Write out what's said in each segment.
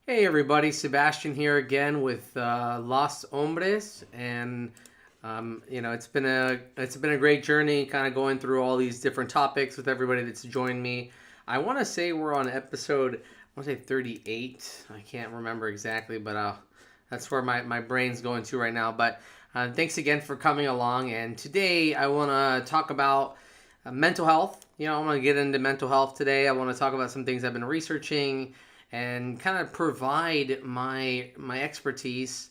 Hey everybody, Sebastian here again with Los Hombres, and it's been a great journey, kind of going through all these different topics with everybody that's joined me. I want to say we're on episode, I want to say 38. I can't remember exactly, but that's where my brain's going to right now. But thanks again for coming along. And today I want to talk about mental health. I'm going to get into mental health today. I want to talk about some things I've been researching and kind of provide my expertise,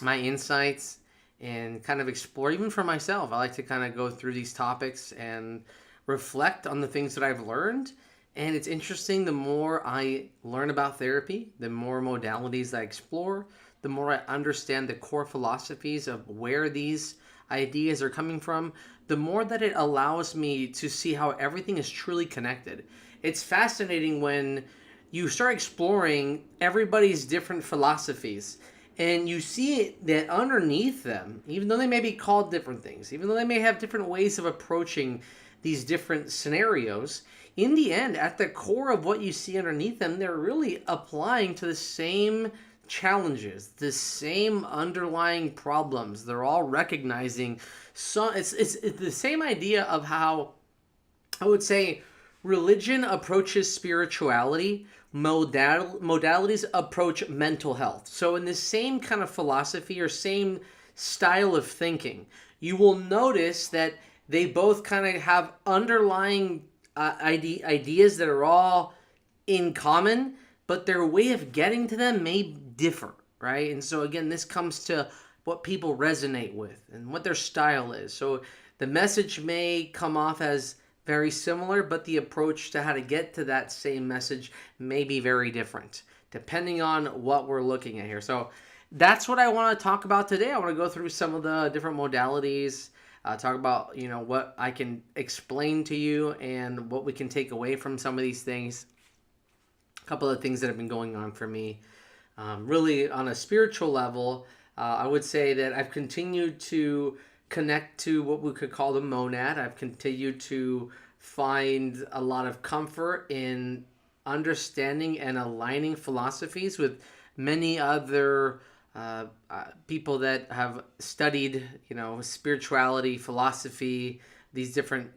my insights, and kind of explore even for myself. I like to kind of go through these topics and reflect on the things that I've learned. And it's interesting, the more I learn about therapy, the more modalities I explore, the more I understand the core philosophies of where these ideas are coming from, the more that it allows me to see how everything is truly connected. It's fascinating when you start exploring everybody's different philosophies and you see that underneath them, even though they may be called different things, even though they may have different ways of approaching these different scenarios, in the end, at the core of what you see underneath them, they're really applying to the same challenges, the same underlying problems. They're all recognizing. So it's the same idea of how I would say religion approaches spirituality, modalities approach mental health. So, in the same kind of philosophy or same style of thinking, you will notice that they both kind of have underlying ideas that are all in common, but their way of getting to them may differ, right? And so, again, this comes to what people resonate with and what their style is. So, the message may come off as very similar, but the approach to how to get to that same message may be very different, depending on what we're looking at here. So that's what I want to talk about today. I want to go through some of the different modalities, talk about, what I can explain to you and what we can take away from some of these things. A couple of things that have been going on for me. Really, on a spiritual level, I would say that I've continued to connect to what we could call the monad. I've continued to find a lot of comfort in understanding and aligning philosophies with many other people that have studied, spirituality, philosophy, these different,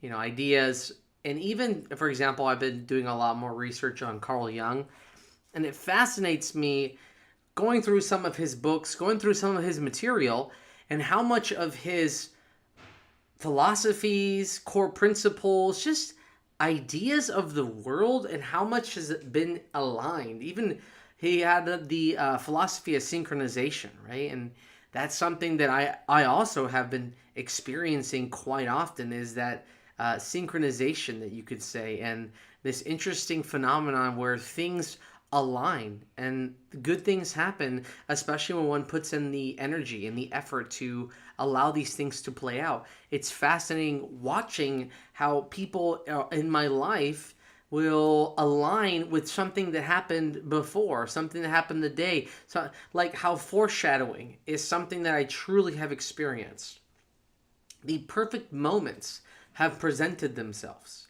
ideas. And even, for example, I've been doing a lot more research on Carl Jung, and it fascinates me going through some of his books, going through some of his material, and how much of his philosophies, core principles, just ideas of the world, and how much has it been aligned. Even he had the philosophy of synchronization, right? And that's something that I also have been experiencing quite often, is that synchronization, that you could say, and this interesting phenomenon where things align and good things happen, especially when one puts in the energy and the effort to allow these things to play out. It's fascinating watching how people in my life will align with something that happened before, something that happened the day. So, like how foreshadowing is something that I truly have experienced. The perfect moments have presented themselves,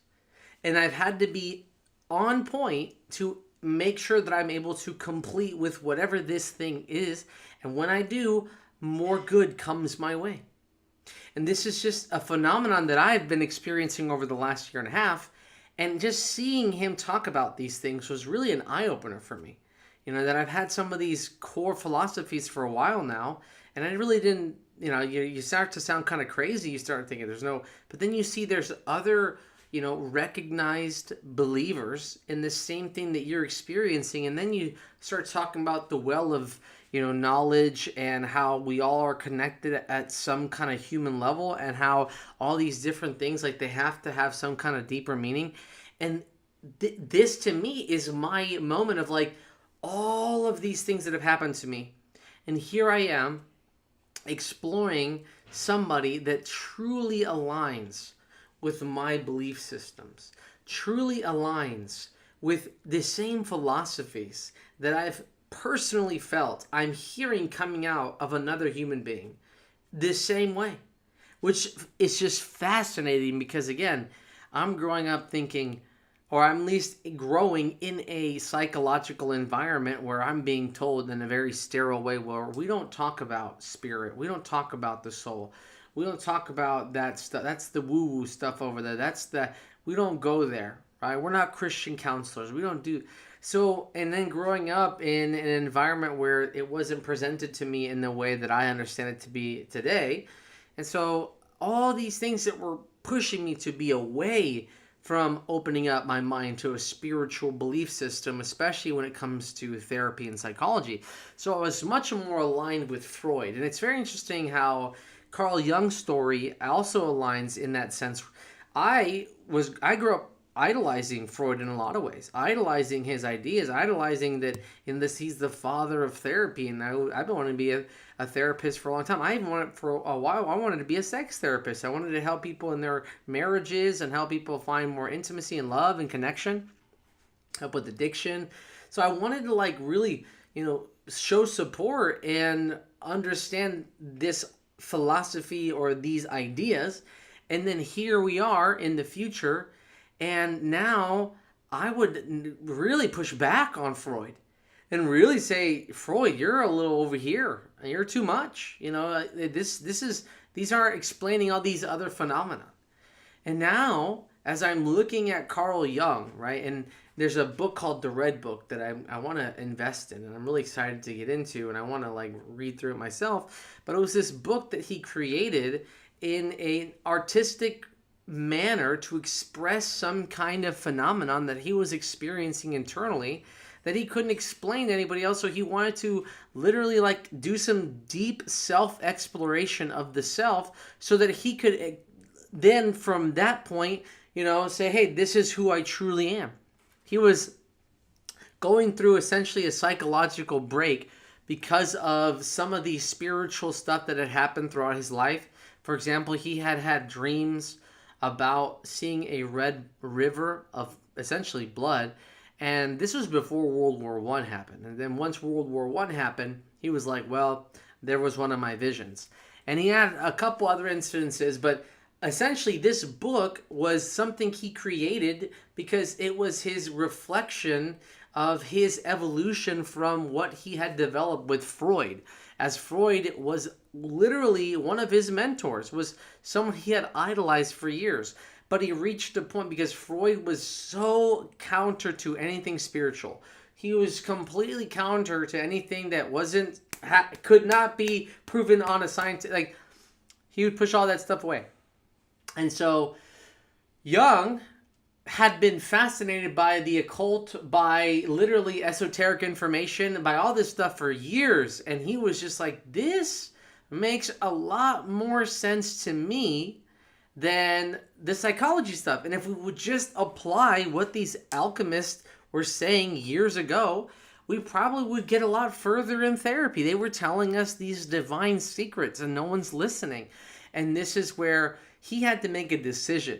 and I've had to be on point to make sure that I'm able to complete with whatever this thing is. And when I do, more good comes my way. And this is just a phenomenon that I've been experiencing over the last year and a half. And just seeing him talk about these things was really an eye opener for me. That I've had some of these core philosophies for a while now, and I really didn't, you start to sound kind of crazy. You start thinking but then you see there's other recognized believers in the same thing that you're experiencing. And then you start talking about the well of, knowledge, and how we all are connected at some kind of human level, and how all these different things, like, they have to have some kind of deeper meaning. And this to me is my moment of, like, all of these things that have happened to me. And here I am exploring somebody that truly aligns with my belief systems, truly aligns with the same philosophies that I've personally felt I'm hearing coming out of another human being the same way, which is just fascinating, because, again, I'm growing up thinking, or I'm at least growing in a psychological environment where I'm being told in a very sterile way, where we don't talk about spirit, we don't talk about the soul, we don't talk about that stuff. That's the woo-woo stuff over there. We don't go there, right? We're not Christian counselors. We don't do so. And then growing up in an environment where it wasn't presented to me in the way that I understand it to be today, and so all these things that were pushing me to be away from opening up my mind to a spiritual belief system, especially when it comes to therapy and psychology. So I was much more aligned with Freud. And it's very interesting how Carl Jung's story also aligns in that sense. I grew up idolizing Freud in a lot of ways, idolizing his ideas, idolizing that in this he's the father of therapy, and I've been wanting to be a therapist for a long time. I even wanted for a while. I wanted to be a sex therapist. I wanted to help people in their marriages and help people find more intimacy and love and connection, help with addiction. So I wanted to like really, show support and understand this philosophy or these ideas. And then here we are in the future, and now I would really push back on Freud and really say, Freud, you're a little over here. You're too much. These aren't explaining all these other phenomena. And now, as I'm looking at Carl Jung, right, and there's a book called The Red Book that I want to invest in, and I'm really excited to get into, and I want to like read through it myself. But it was this book that he created in an artistic manner to express some kind of phenomenon that he was experiencing internally that he couldn't explain to anybody else. So he wanted to literally like do some deep self-exploration of the self so that he could then from that point, say, hey, this is who I truly am. He was going through essentially a psychological break because of some of the spiritual stuff that had happened throughout his life. For example, he had dreams about seeing a red river of essentially blood. And this was before World War I happened. And then once World War I happened, he was like, well, there was one of my visions. And he had a couple other instances, but essentially this book was something he created because it was his reflection of his evolution from what he had developed with Freud. As Freud was literally one of his mentors, was someone he had idolized for years. But he reached a point because Freud was so counter to anything spiritual. He was completely counter to anything that could not be proven on a scientific, like he would push all that stuff away. And so Jung had been fascinated by the occult, by literally esoteric information, by all this stuff for years. And he was just like, this makes a lot more sense to me than the psychology stuff. And if we would just apply what these alchemists were saying years ago, we probably would get a lot further in therapy. They were telling us these divine secrets and no one's listening. And this is where he had to make a decision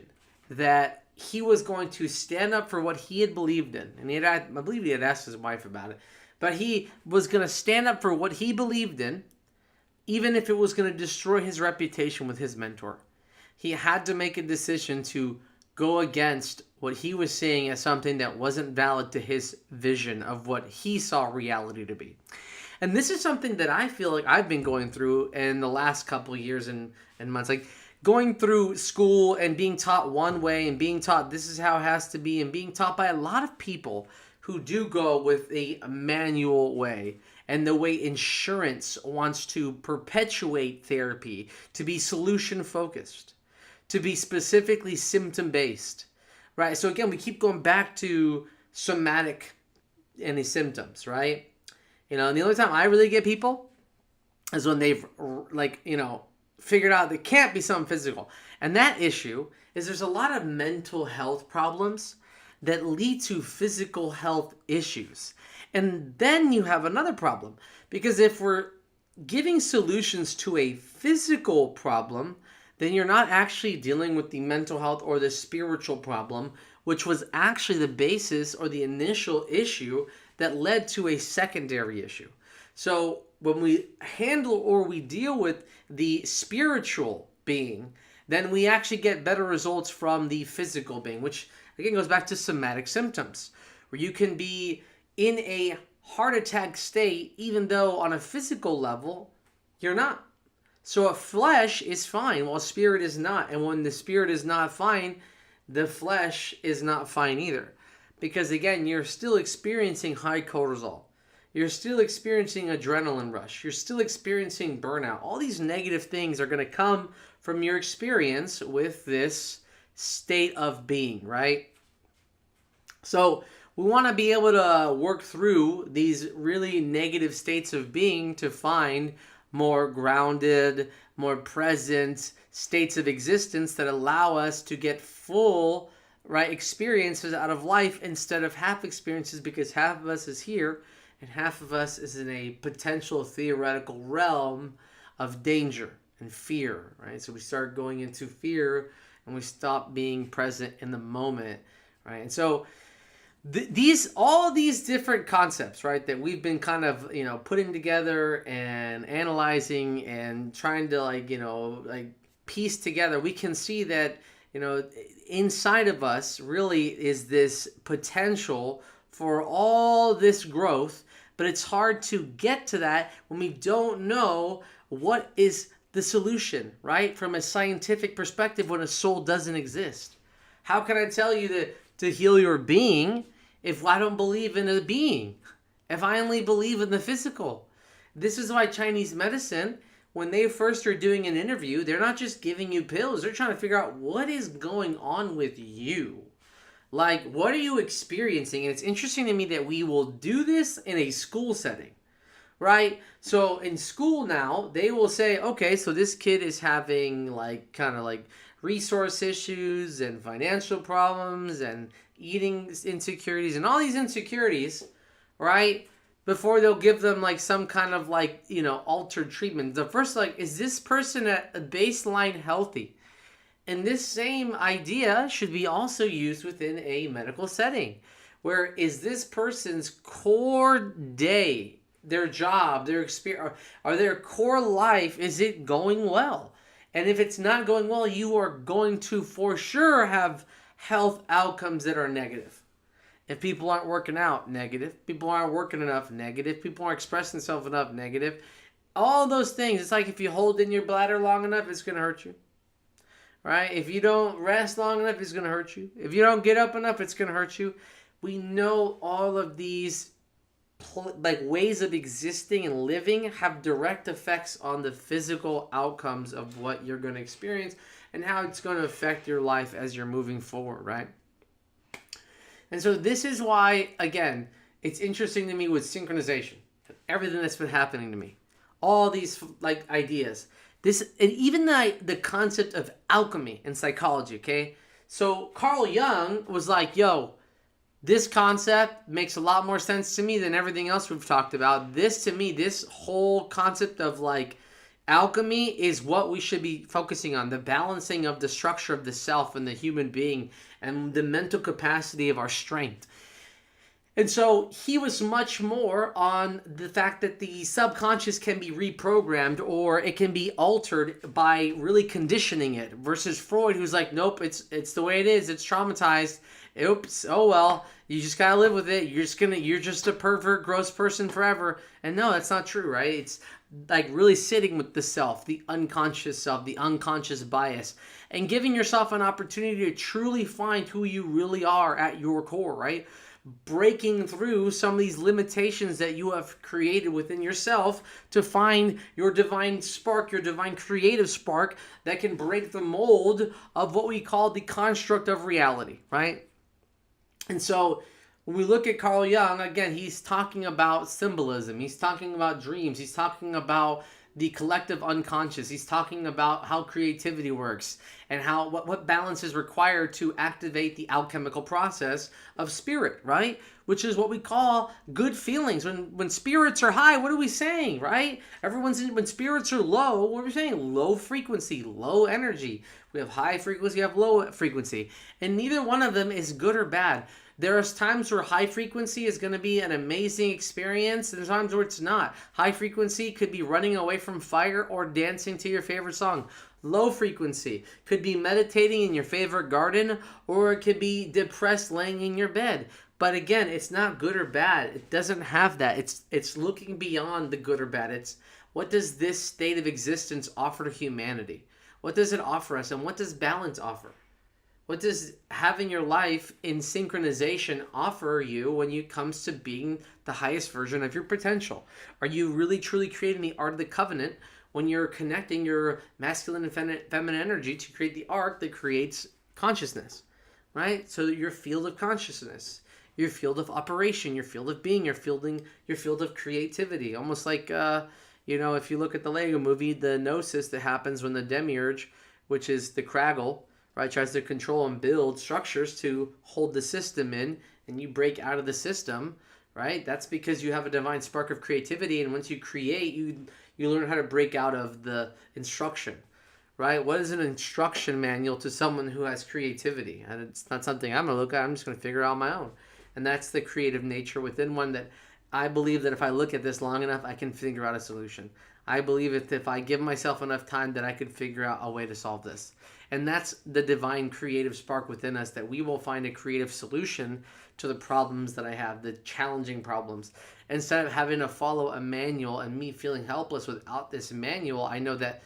that he was going to stand up for what he had believed in. And I believe he had asked his wife about it. But he was going to stand up for what he believed in, even if it was going to destroy his reputation with his mentor. He had to make a decision to go against what he was seeing as something that wasn't valid to his vision of what he saw reality to be. And this is something that I feel like I've been going through in the last couple of years and months. Like going through school and being taught one way and being taught this is how it has to be, and being taught by a lot of people who do go with a manual way. And the way insurance wants to perpetuate therapy to be solution focused, to be specifically symptom based, right? So again, we keep going back to somatic any symptoms, right? And the only time I really get people is when they've figured out there can't be something physical. And that issue is there's a lot of mental health problems that lead to physical health issues. And then you have another problem, because if we're giving solutions to a physical problem, then you're not actually dealing with the mental health or the spiritual problem, which was actually the basis or the initial issue that led to a secondary issue. So when we handle or we deal with the spiritual being, then we actually get better results from the physical being, which Again, it goes back to somatic symptoms, where you can be in a heart attack state even though on a physical level you're not. So a flesh is fine while spirit is not. And when the spirit is not fine, the flesh is not fine either. Because again, you're still experiencing high cortisol. You're still experiencing adrenaline rush. You're still experiencing burnout. All these negative things are going to come from your experience with this state of being, right? So we want to be able to work through these really negative states of being to find more grounded, more present states of existence that allow us to get full, right, experiences out of life instead of half experiences, because half of us is here and half of us is in a potential theoretical realm of danger and fear, right? So we start going into fear and we stop being present in the moment, right? And so all these different concepts, right, that we've been kind of, putting together and analyzing and trying to piece together, we can see that, inside of us really is this potential for all this growth, but it's hard to get to that when we don't know what is the solution, right? From a scientific perspective, when a soul doesn't exist. How can I tell you to heal your being if I don't believe in a being? If I only believe in the physical? This is why Chinese medicine, when they first are doing an interview, they're not just giving you pills. They're trying to figure out what is going on with you. Like, what are you experiencing? And it's interesting to me that we will do this in a school setting, right? So in school now, they will say, okay, so this kid is having resource issues and financial problems and eating insecurities and all these insecurities, right? Before they'll give them some kind of altered treatment. The first, is this person at a baseline healthy? And this same idea should be also used within a medical setting. Where is this person's core day, their job, their experience, or their core life, is it going well? And if it's not going well, you are going to for sure have health outcomes that are negative. If people aren't working out, negative. People aren't working enough, negative. People aren't expressing themselves enough, negative. All those things. It's like if you hold in your bladder long enough, it's going to hurt you. Right? If you don't rest long enough, it's going to hurt you. If you don't get up enough, it's going to hurt you. We know all of these ways of existing and living have direct effects on the physical outcomes of what you're going to experience and how it's going to affect your life as you're moving forward, right? And so this is why, again, it's interesting to me with synchronization, everything that's been happening to me, all these ideas, this, and even the concept of alchemy in psychology. Okay, so Carl Jung was like, yo, this concept makes a lot more sense to me than everything else we've talked about. This, to me, this whole concept of alchemy is what we should be focusing on. The balancing of the structure of the self and the human being and the mental capacity of our strength. And so he was much more on the fact that the subconscious can be reprogrammed or it can be altered by really conditioning it, versus Freud, who's like, nope, it's the way it is. It's traumatized. Oops, oh well, you just gotta live with it. You're just a pervert, gross person forever. And no, that's not true, right? It's really sitting with the self, the unconscious self, the unconscious bias, and giving yourself an opportunity to truly find who you really are at your core, right? Breaking through some of these limitations that you have created within yourself to find your divine spark, your divine creative spark that can break the mold of what we call the construct of reality, right? And so when we look at Carl Jung, again, he's talking about symbolism. He's talking about dreams. He's talking about the collective unconscious. He's talking about how creativity works and how what balance is required to activate the alchemical process of spirit, right? Which is what we call good feelings. When spirits are high, what are we saying, right? When spirits are low, what are we saying? Low frequency, low energy. We have high frequency, we have low frequency. And neither one of them is good or bad. There are times where high frequency is going to be an amazing experience, and there's times where it's not. High frequency could be running away from fire or dancing to your favorite song. Low frequency could be meditating in your favorite garden, or it could be depressed laying in your bed. But again, it's not good or bad. It doesn't have that. It's looking beyond the good or bad. It's what does this state of existence offer to humanity? What does it offer us, and what does balance offer? What does having your life in synchronization offer you when it comes to being the highest version of your potential? Are you really truly creating the art of the covenant when you're connecting your masculine and feminine energy to create the art that creates consciousness, right? So your field of consciousness, your field of operation, your field of being, your field of creativity. Almost like, if you look at the Lego movie, the gnosis that happens when the demiurge, which is the Kraggle, right, tries to control and build structures to hold the system in, and you break out of the system, right? That's because you have a divine spark of creativity, and once you create, you learn how to break out of the instruction, right? What is an instruction manual to someone who has creativity? And it's not something I'm going to look at. I'm just going to figure out on my own. And that's the creative nature within one that I believe that if I look at this long enough, I can figure out a solution. I believe that if I give myself enough time, that I could figure out a way to solve this. And that's the divine creative spark within us, that we will find a creative solution to the problems that I have, the challenging problems. Instead of having to follow a manual and me feeling helpless without this manual, I know that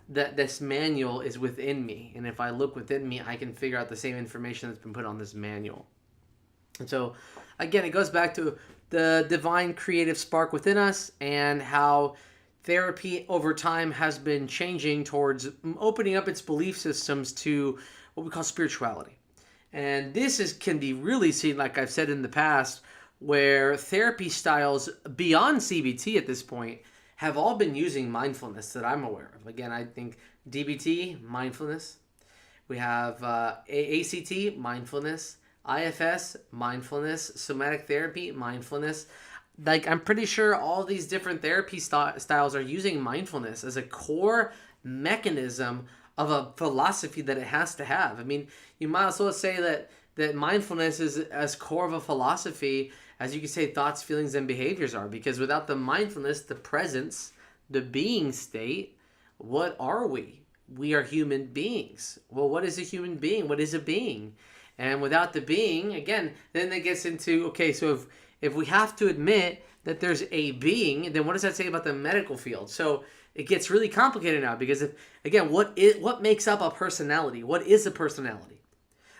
this manual is within me. And if I look within me, I can figure out the same information that's been put on this manual. And so, again, it goes back to the divine creative spark within us and how therapy over time has been changing towards opening up its belief systems to what we call spirituality. And this can be really seen, like I've said in the past, where therapy styles beyond CBT at this point have all been using mindfulness that I'm aware of. Again, I think DBT, mindfulness. We have ACT, mindfulness. IFS, mindfulness. Somatic therapy, mindfulness. Like, I'm pretty sure all these different therapy styles are using mindfulness as a core mechanism of a philosophy that it has to have. I mean, you might as well say that mindfulness is as core of a philosophy as you could say thoughts, feelings, and behaviors are. Because without the mindfulness, the presence, the being state, what are we? We are human beings. Well, what is a human being? What is a being? And without the being, again, then it gets into, okay, so if we have to admit that there's a being, then what does that say about the medical field? So it gets really complicated now, because what makes up a personality? What is a personality?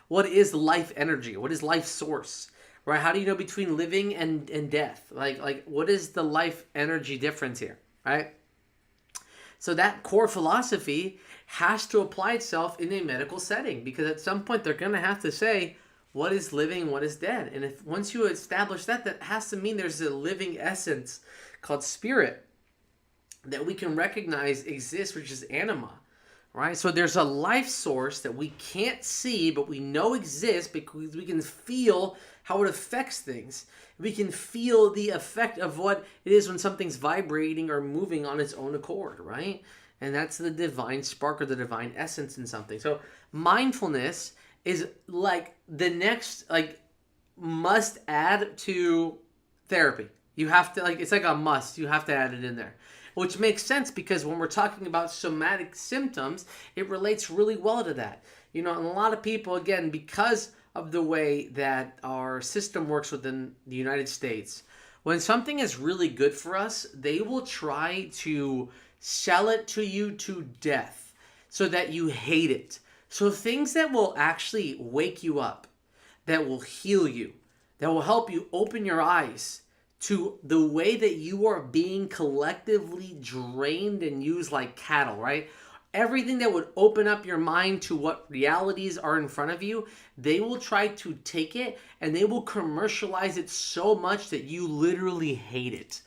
What is life energy? What is life source? Right? How do you know between living and death? Like what is the life energy difference here? Right? So that core philosophy has to apply itself in a medical setting, because at some point they're going to have to say, what is living, what is dead? And if once you establish that has to mean there's a living essence called spirit that we can recognize exists, which is anima, right? So there's a life source that we can't see, but we know exists because we can feel how it affects things. We can feel the effect of what it is when something's vibrating or moving on its own accord, right? And that's the divine spark or the divine essence in something. So mindfulness is like the next must add to therapy. You have to it's like a must. You have to add it in there. Which makes sense, because when we're talking about somatic symptoms, it relates really well to that. And a lot of people, again, because of the way that our system works within the United States, when something is really good for us, they will try to sell it to you to death so that you hate it. So things that will actually wake you up, that will heal you, that will help you open your eyes to the way that you are being collectively drained and used like cattle, right? Everything that would open up your mind to what realities are in front of you, they will try to take it and they will commercialize it so much that you literally hate it.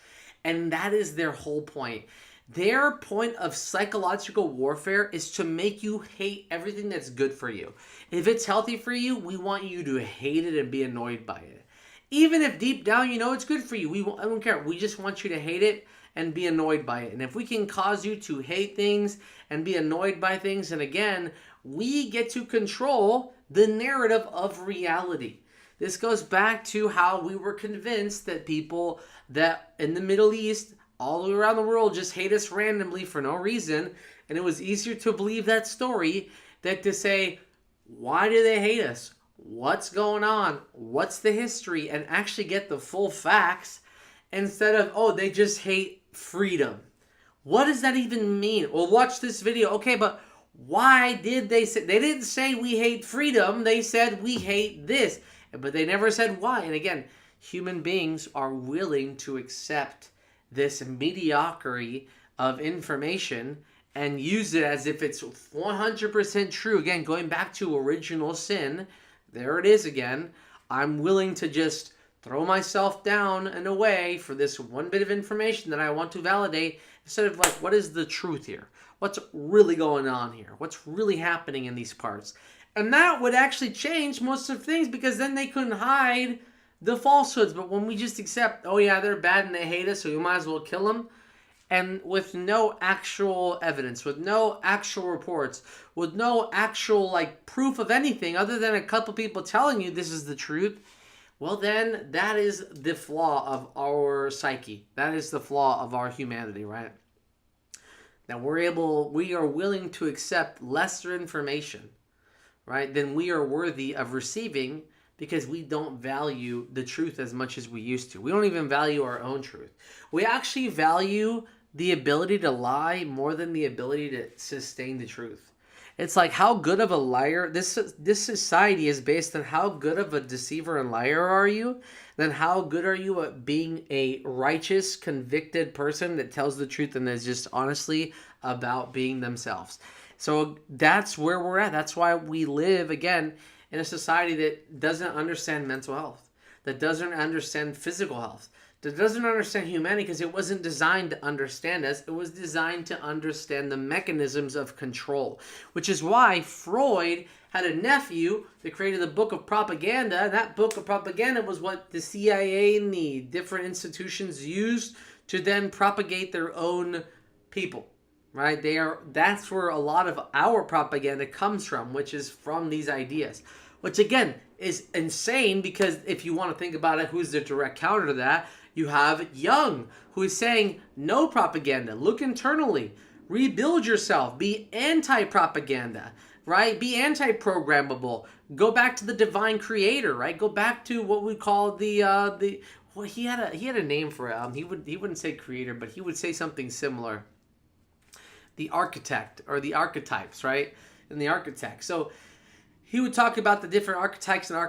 And that is their whole point. Their point of psychological warfare is to make you hate everything that's good for you. If it's healthy for you, we want you to hate it and be annoyed by it. Even if deep down you know it's good for you, I don't care. We just want you to hate it and be annoyed by it. And if we can cause you to hate things and be annoyed by things, and again, we get to control the narrative of reality. This goes back to how we were convinced that people that in the Middle East all around the world just hate us randomly for no reason. And it was easier to believe that story than to say, why do they hate us? What's going on? What's the history? And actually get the full facts instead of, oh, they just hate freedom. What does that even mean? Well, watch this video. Okay, but why did they say? They didn't say we hate freedom. They said we hate this. But they never said why. And again, human beings are willing to accept this mediocrity of information and use it as if it's 100% true. Again, going back to original sin, there it is again. I'm willing to just throw myself down and away for this one bit of information that I want to validate instead of like, what is the truth here? What's really going on here? What's really happening in these parts? And that would actually change most of things because then they couldn't hide the falsehoods. But when we just accept, oh yeah, they're bad and they hate us, so we might as well kill them, and with no actual evidence, with no actual reports, with no actual like proof of anything other than a couple people telling you this is the truth, well then that is the flaw of our psyche. That is the flaw of our humanity, right? That we are willing to accept lesser information, right, than we are worthy of receiving because we don't value the truth as much as we used to. We don't even value our own truth. We actually value the ability to lie more than the ability to sustain the truth. It's like how good of a liar, this society is based on how good of a deceiver and liar are you, then how good are you at being a righteous, convicted person that tells the truth and is just honestly about being themselves. So that's where we're at. That's why we live, again, in a society that doesn't understand mental health, that doesn't understand physical health, that doesn't understand humanity because it wasn't designed to understand us. It was designed to understand the mechanisms of control, which is why Freud had a nephew that created the book of propaganda. And that book of propaganda was what the CIA and the different institutions used to then propagate their own people, right? That's where a lot of our propaganda comes from, which is from these ideas, which again is insane because if you want to think about it, who's the direct counter to that? You have Jung, who is saying no propaganda. Look internally. Rebuild yourself. Be anti-propaganda, right? Be anti-programmable. Go back to the divine creator, right? Go back to what we call well, he had a name for it. He wouldn't say creator, but he would say something similar. The architect or the archetypes, right? And the architect. So he would talk about the different archetypes and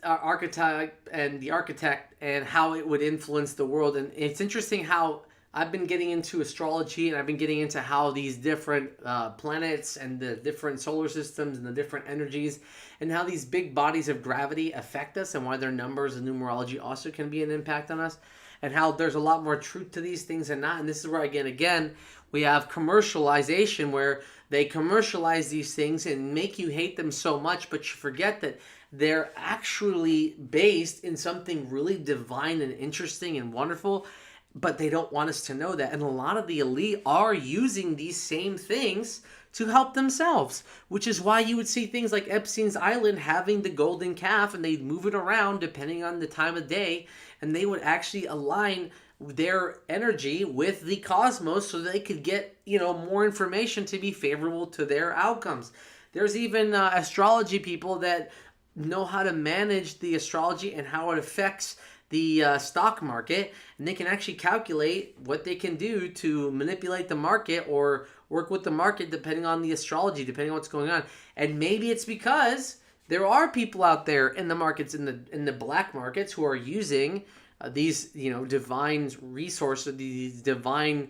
archetype and the architect and how it would influence the world. And it's interesting how I've been getting into astrology and I've been getting into how these different planets and the different solar systems and the different energies and how these big bodies of gravity affect us and why their numbers and numerology also can be an impact on us and how there's a lot more truth to these things and not. And this is where, again, we have commercialization where they commercialize these things and make you hate them so much, but you forget that they're actually based in something really divine and interesting and wonderful, but they don't want us to know that. And a lot of the elite are using these same things to help themselves, which is why you would see things like Epstein's Island having the golden calf, and they'd move it around depending on the time of day, and they would actually align their energy with the cosmos so they could get, more information to be favorable to their outcomes. There's even astrology people that know how to manage the astrology and how it affects the stock market, and they can actually calculate what they can do to manipulate the market or work with the market depending on the astrology, depending on what's going on. And maybe it's because there are people out there in the markets, in the black markets, who are using these divine resources, these divine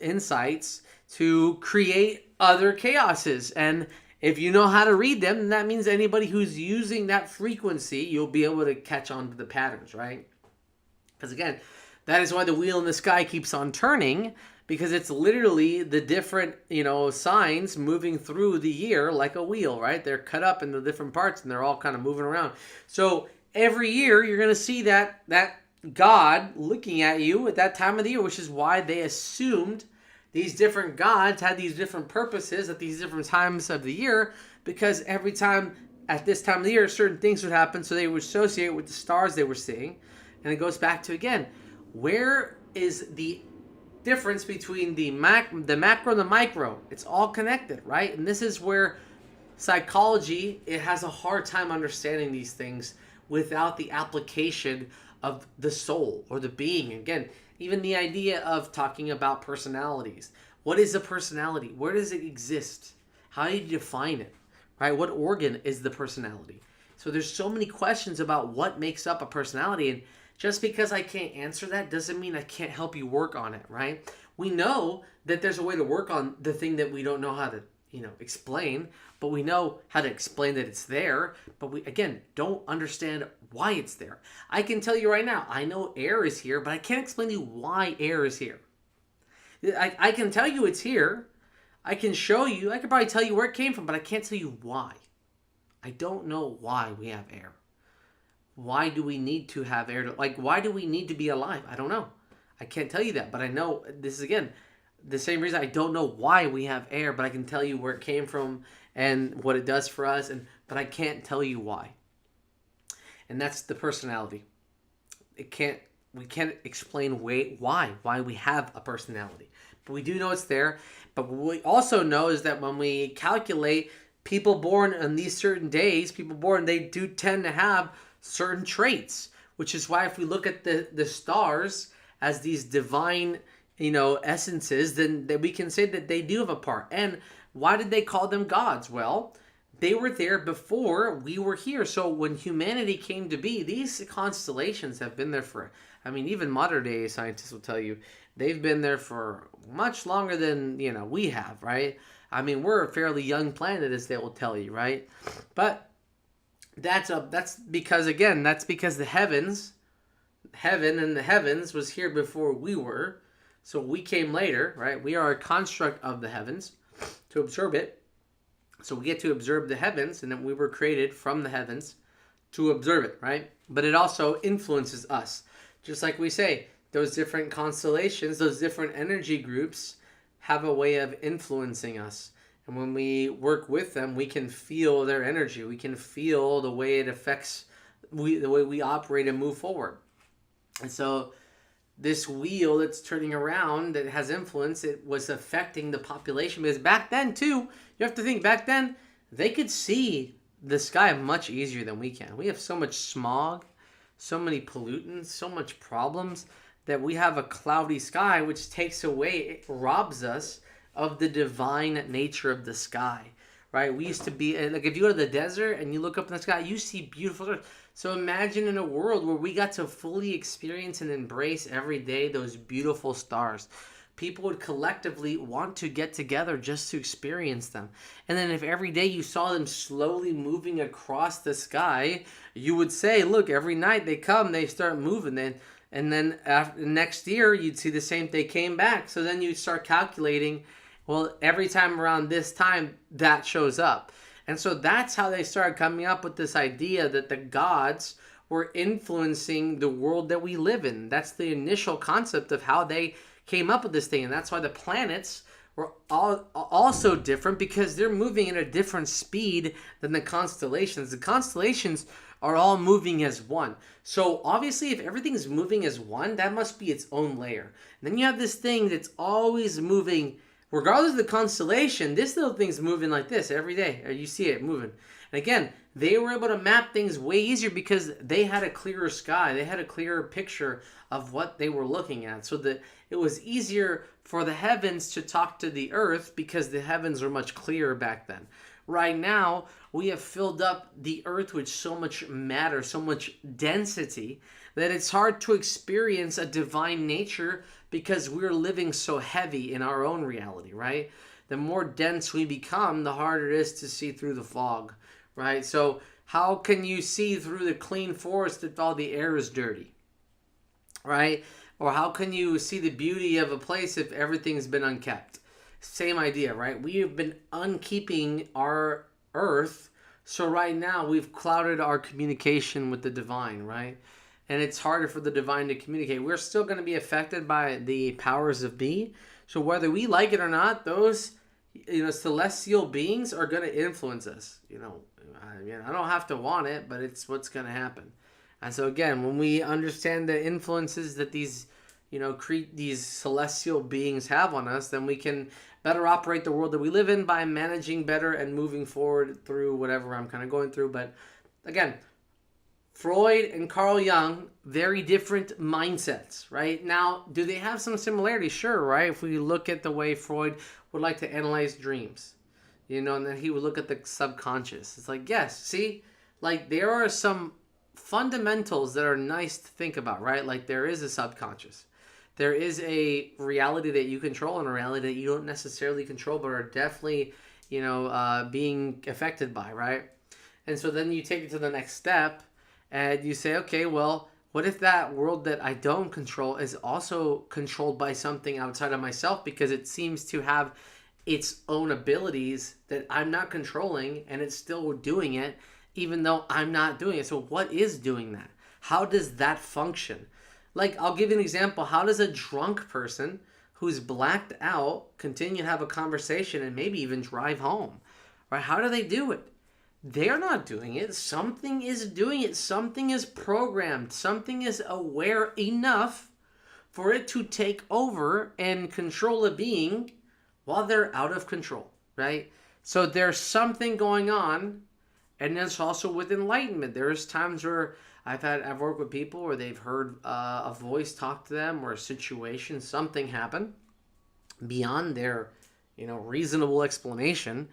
insights to create other chaoses. And if you know how to read them, then that means anybody who's using that frequency, you'll be able to catch on to the patterns, right? Because again, that is why the wheel in the sky keeps on turning, because it's literally the different signs moving through the year like a wheel, right? They're cut up into different parts and they're all kind of moving around. So every year you're going to see that God looking at you at that time of the year, which is why they assumed these different gods had these different purposes at these different times of the year, because every time at this time of the year certain things would happen, so they would associate with the stars they were seeing. And it goes back to, again, where is the difference between the macro and the micro. It's all connected, right? And this is where psychology, it has a hard time understanding these things without the application of the soul or the being. Again, even the idea of talking about personalities. What is a personality? Where does it exist? How do you define it? Right? What organ is the personality? So there's so many questions about what makes up a personality, and just because I can't answer that doesn't mean I can't help you work on it, right? We know that there's a way to work on the thing that we don't know how to, explain, but we know how to explain that it's there, but we, again, don't understand why it's there. I can tell you right now, I know air is here, but I can't explain to you why air is here. I can tell you it's here. I can show you. I could probably tell you where it came from, but I can't tell you why. I don't know why we have air. Why do we need to have air? Why do we need to be alive? I don't know. I can't tell you that, but I know this is, again, the same reason I don't know why we have air, but I can tell you where it came from and what it does for us, but I can't tell you why. And that's the personality. We can't explain why we have a personality. But we do know it's there. But what we also know is that when we calculate people born on these certain days, they do tend to have certain traits, which is why if we look at the stars as these divine, essences, then we can say that they do have a part. And why did they call them gods? Well, they were there before we were here. So when humanity came to be, these constellations have been there for, even modern day scientists will tell you, they've been there for much longer than, we have, right? We're a fairly young planet, as they will tell you, right? But that's because the heaven and the heavens was here before we were. So we came later, right? We are a construct of the heavens to observe it. So we get to observe the heavens, and then we were created from the heavens to observe it, right? But it also influences us. Just like we say, those different constellations, those different energy groups have a way of influencing us. And when we work with them, we can feel their energy. We can feel the way it affects the way we operate and move forward. And so this wheel that's turning around that has influence, it was affecting the population. Because back then, too, you have to think, back then, they could see the sky much easier than we can. We have so much smog, so many pollutants, so much problems, that we have a cloudy sky, which takes away, it robs us of the divine nature of the sky, right? We used to be, like, if you go to the desert and you look up in the sky, you see beautiful stars. So imagine in a world where we got to fully experience and embrace every day those beautiful stars. People would collectively want to get together just to experience them. And then if every day you saw them slowly moving across the sky, you would say, look, every night they come, they start moving. And then after, next year, you'd see the same, they came back. So then you'd start calculating, well, every time around this time, that shows up. And so that's how they started coming up with this idea that the gods were influencing the world that we live in. That's the initial concept of how they came up with this thing. And that's why the planets were also different, because they're moving at a different speed than the constellations. The constellations are all moving as one. So obviously, if everything's moving as one, that must be its own layer. And then you have this thing that's always moving. Regardless of the constellation, this little thing's moving like this every day. You see it moving. And again, they were able to map things way easier because they had a clearer sky. They had a clearer picture of what they were looking at. So that it was easier for the heavens to talk to the earth because the heavens were much clearer back then. Right now, we have filled up the earth with so much matter, so much density, that it's hard to experience a divine nature because we're living so heavy in our own reality, right? The more dense we become, the harder it is to see through the fog, right? So how can you see through the clean forest if all the air is dirty, right? Or how can you see the beauty of a place if everything's been unkept? Same idea, right? We have been unkeeping our earth, so right now we've clouded our communication with the divine, right? And it's harder for the divine to communicate. We're still going to be affected by the powers of be. So whether we like it or not, those celestial beings are going to influence us. I don't have to want it, but it's what's going to happen. And so again, when we understand the influences that these create these celestial beings have on us, then we can better operate the world that we live in by managing better and moving forward through whatever I'm kind of going through. But again, Freud and Carl Jung, very different mindsets, right? Now, do they have some similarities? Sure, right? If we look at the way Freud would like to analyze dreams, and then he would look at the subconscious. It's like, yes, see, like there are some fundamentals that are nice to think about, right? Like there is a subconscious. There is a reality that you control and a reality that you don't necessarily control, but are definitely, being affected by, right? And so then you take it to the next step and you say, okay, well, what if that world that I don't control is also controlled by something outside of myself, because it seems to have its own abilities that I'm not controlling and it's still doing it even though I'm not doing it. So what is doing that? How does that function? Like, I'll give you an example. How does a drunk person who's blacked out continue to have a conversation and maybe even drive home? Right? How do they do it? They're not doing it. Something is doing it. Something is programmed. Something is aware enough for it to take over and control a being while they're out of control, right? So there's something going on, and it's also with enlightenment. There's times where I've worked with people where they've heard a voice talk to them, or a situation, something happen beyond their, reasonable explanation,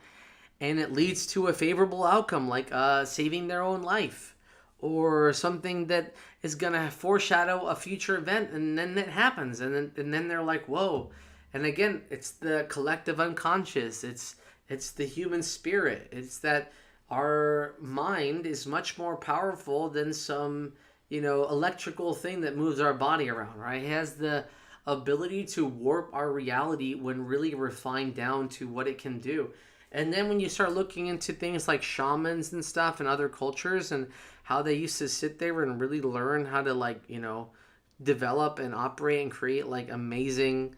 and it leads to a favorable outcome, like saving their own life, or something that is gonna foreshadow a future event, and then it happens, and then they're like, whoa. And again, it's the collective unconscious. It's the human spirit. It's that our mind is much more powerful than some, electrical thing that moves our body around, right? It has the ability to warp our reality when really refined down to what it can do. And then when you start looking into things like shamans and stuff and other cultures, and how they used to sit there and really learn how to develop and operate and create like amazing,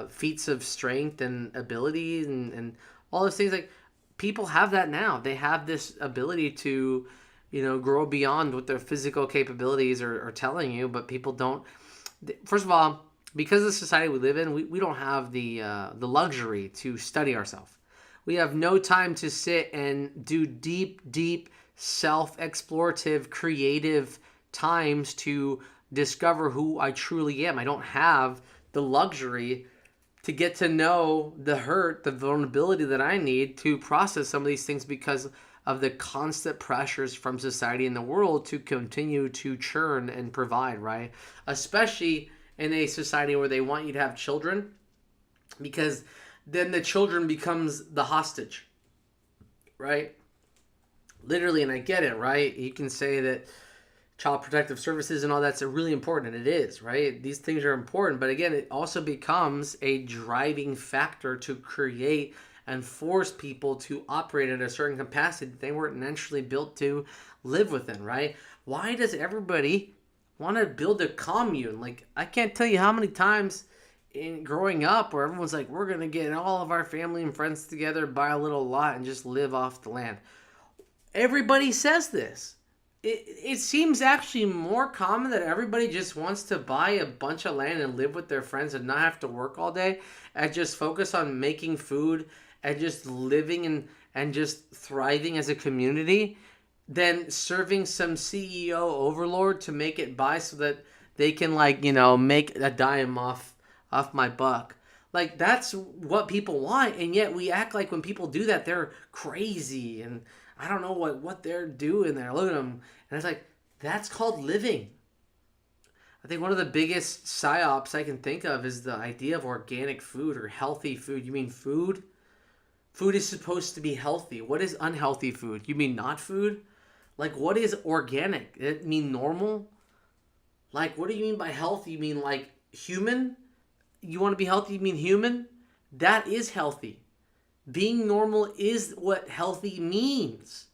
feats of strength and ability and all those things, like people have that now. They have this ability to, grow beyond what their physical capabilities are telling you, but people don't. First of all, because of the society we live in, we don't have the luxury to study ourselves. We have no time to sit and do deep, self-explorative, creative times to discover who I truly am. I don't have the luxury to get to know the hurt, the vulnerability that I need to process some of these things, because of the constant pressures from society and the world to continue to churn and provide, right? Especially in a society where they want you to have children, because then the children becomes the hostage, right? Literally, and I get it, right? You can say that child protective services and all that's really important, and it is, right? These things are important, but again, it also becomes a driving factor to create and force people to operate at a certain capacity that they weren't naturally built to live within, right? Why does everybody want to build a commune? Like, I can't tell you how many times in growing up where everyone's like, we're going to get all of our family and friends together, buy a little lot, and just live off the land. Everybody says this. It seems actually more common that everybody just wants to buy a bunch of land and live with their friends and not have to work all day, and just focus on making food and just living and just thriving as a community, than serving some CEO overlord to make it by so that they can make a dime off my buck. Like, that's what people want, and yet we act like when people do that, they're crazy, and I don't know what they're doing there. Look at them. And it's like, that's called living. I think one of the biggest psyops I can think of is the idea of organic food or healthy food. You mean food? Food is supposed to be healthy. What is unhealthy food? You mean not food? Like, what is organic? It mean normal? Like, what do you mean by healthy? You mean like human? You want to be healthy? You mean human? That is healthy. Being normal is what healthy means.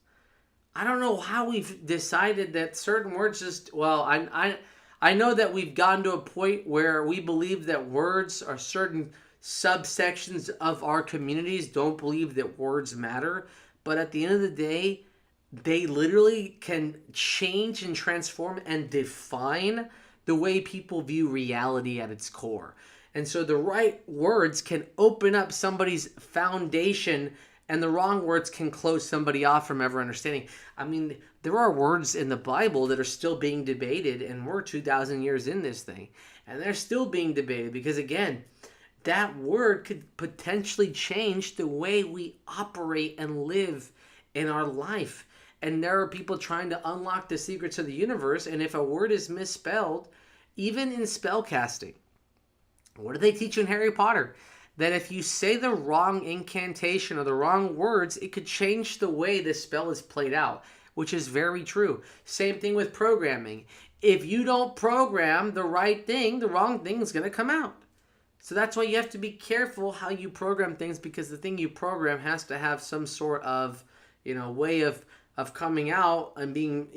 I don't know how we've decided that certain words just, well, I know that we've gotten to a point where we believe that words are certain subsections of our communities don't believe that words matter. But at the end of the day, they literally can change and transform and define the way people view reality at its core. And so the right words can open up somebody's foundation, and the wrong words can close somebody off from ever understanding. I mean, there are words in the Bible that are still being debated, and we're 2,000 years in this thing, and they're still being debated because, again, that word could potentially change the way we operate and live in our life. And there are people trying to unlock the secrets of the universe, and if a word is misspelled, even in spellcasting, what do they teach in Harry Potter? That if you say the wrong incantation or the wrong words, it could change the way the spell is played out, which is very true. Same thing with programming. If you don't program the right thing, the wrong thing is going to come out. So that's why you have to be careful how you program things, because the thing you program has to have some sort of, way of coming out and being,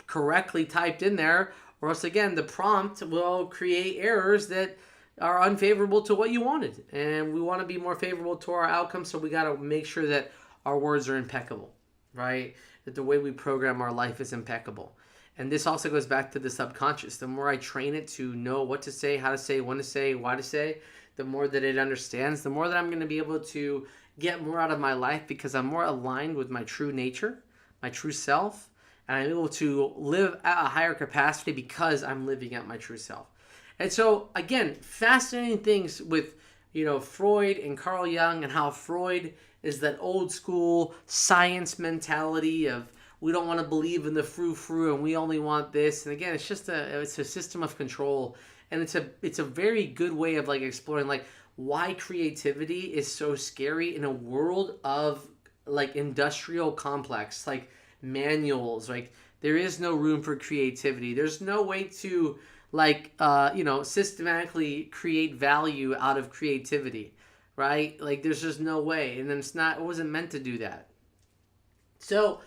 correctly typed in there, or else again, the prompt will create errors that are unfavorable to what you wanted. And we want to be more favorable to our outcome, so we got to make sure that our words are impeccable, right? That the way we program our life is impeccable. And this also goes back to the subconscious. The more I train it to know what to say, how to say, when to say, why to say, the more that it understands, the more that I'm going to be able to get more out of my life, because I'm more aligned with my true nature, my true self, and I'm able to live at a higher capacity because I'm living at my true self. And so, again, fascinating things with, Freud and Carl Jung, and how Freud is that old school science mentality of, we don't want to believe in the frou-frou and we only want this. And again, it's just it's a system of control. And it's a very good way of exploring why creativity is so scary in a world of industrial complex, manuals. There is no room for creativity. There's no way to systematically create value out of creativity, right? There's just no way. And then it wasn't meant to do that. So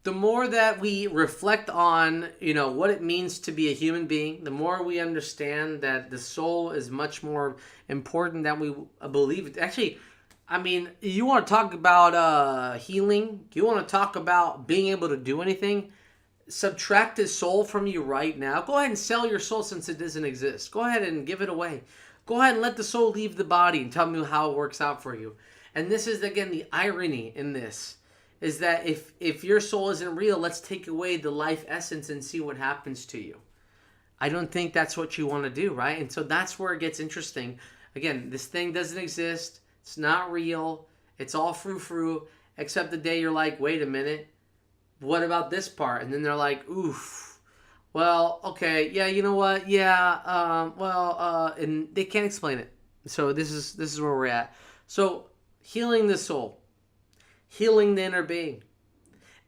the more that we reflect on, what it means to be a human being, the more we understand that the soul is much more important than we believe. Actually, I mean, you want to talk about healing? You want to talk about being able to do anything? Subtract the soul from you right now. Go ahead and sell your soul since it doesn't exist. Go ahead and give it away. Go ahead and let the soul leave the body and tell me how it works out for you. And this is, again, the irony in this. Is that if your soul isn't real, let's take away the life essence and see what happens to you. I don't think that's what you want to do, right? And so that's where it gets interesting. Again, this thing doesn't exist. It's not real. It's all frou-frou, except the day you're like, wait a minute, what about this part? And then they're like, oof, well, okay, yeah, you know what? Yeah, and they can't explain it. So this is where we're at. So healing the soul. Healing the inner being.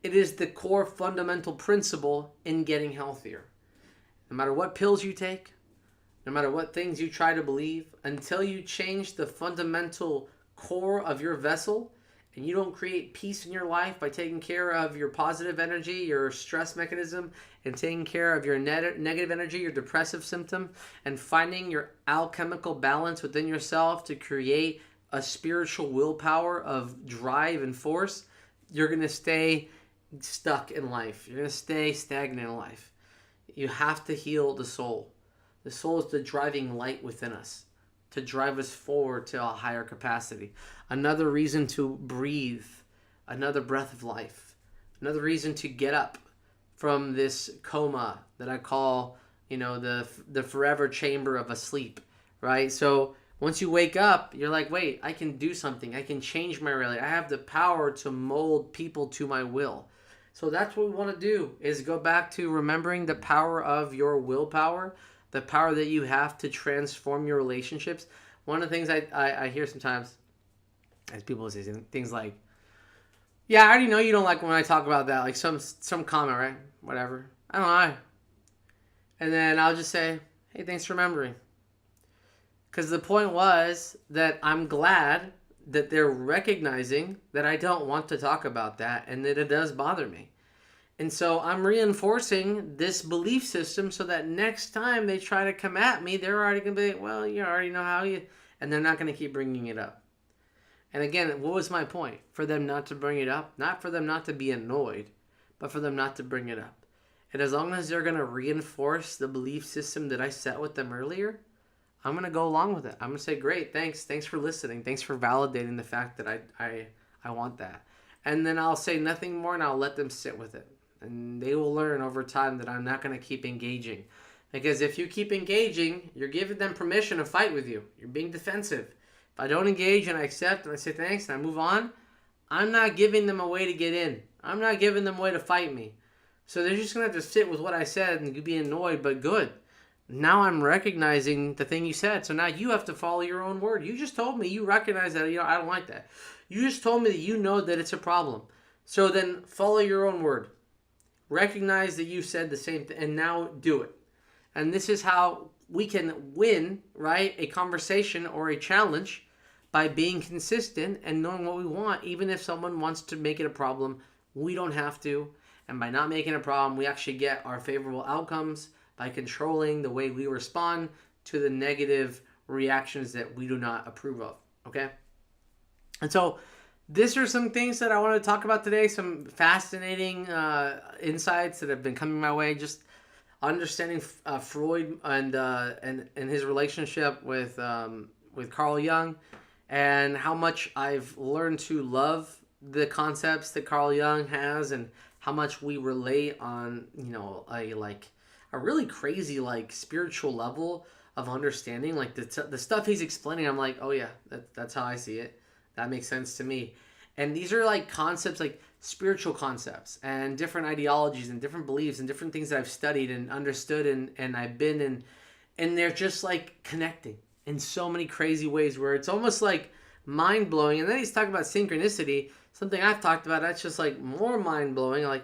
It is the core fundamental principle in getting healthier. No matter what pills you take, no matter what things you try to believe, until you change the fundamental core of your vessel, and you don't create peace in your life by taking care of your positive energy, your stress mechanism, and taking care of your negative energy, your depressive symptom, and finding your alchemical balance within yourself to create a spiritual willpower of drive and force, you're going to stay stuck in life. You're going to stay stagnant in life. You have to heal the soul. The soul is the driving light within us to drive us forward to a higher capacity. Another reason to breathe, another breath of life. Another reason to get up from this coma that I call, the forever chamber of asleep, right? So once you wake up, you're like, wait, I can do something. I can change my reality. I have the power to mold people to my will. So that's what we want to do, is go back to remembering the power of your willpower, the power that you have to transform your relationships. One of the things I hear sometimes as people say things like, yeah, I already know you don't like when I talk about that. Like some comment, right? Whatever. I don't know. And then I'll just say, hey, thanks for remembering. Because the point was that I'm glad that they're recognizing that I don't want to talk about that and that it does bother me. And so I'm reinforcing this belief system so that next time they try to come at me, they're already going to be like, well, you already know how you... And they're not going to keep bringing it up. And again, what was my point? For them not to bring it up? Not for them not to be annoyed, but for them not to bring it up. And as long as they're going to reinforce the belief system that I set with them earlier, I'm going to go along with it. I'm going to say, great, thanks. Thanks for listening. Thanks for validating the fact that I want that. And then I'll say nothing more and I'll let them sit with it. And they will learn over time that I'm not going to keep engaging. Because if you keep engaging, you're giving them permission to fight with you. You're being defensive. If I don't engage and I accept and I say thanks and I move on, I'm not giving them a way to get in. I'm not giving them a way to fight me. So they're just going to have to sit with what I said and be annoyed, but good. Now I'm recognizing the thing you said. So now you have to follow your own word. You just told me you recognize that, I don't like that. You just told me that you know that it's a problem. So then follow your own word. Recognize that you said the same thing and now do it. And this is how we can win, right, a conversation or a challenge by being consistent and knowing what we want. Even if someone wants to make it a problem, we don't have to. And by not making a problem, we actually get our favorable outcomes by controlling the way we respond to the negative reactions that we do not approve of, okay? And so these are some things that I want to talk about today, some fascinating insights that have been coming my way, just understanding Freud and his relationship with Carl Jung, and how much I've learned to love the concepts that Carl Jung has, and how much we relate on a really crazy spiritual level of understanding. Like the stuff he's explaining, I'm like, oh yeah, that's how I see it. That makes sense to me. And these are concepts, spiritual concepts and different ideologies and different beliefs and different things that I've studied and understood and I've been in, and they're just connecting in so many crazy ways where it's almost mind-blowing. And then he's talking about synchronicity, something I've talked about that's just more mind-blowing.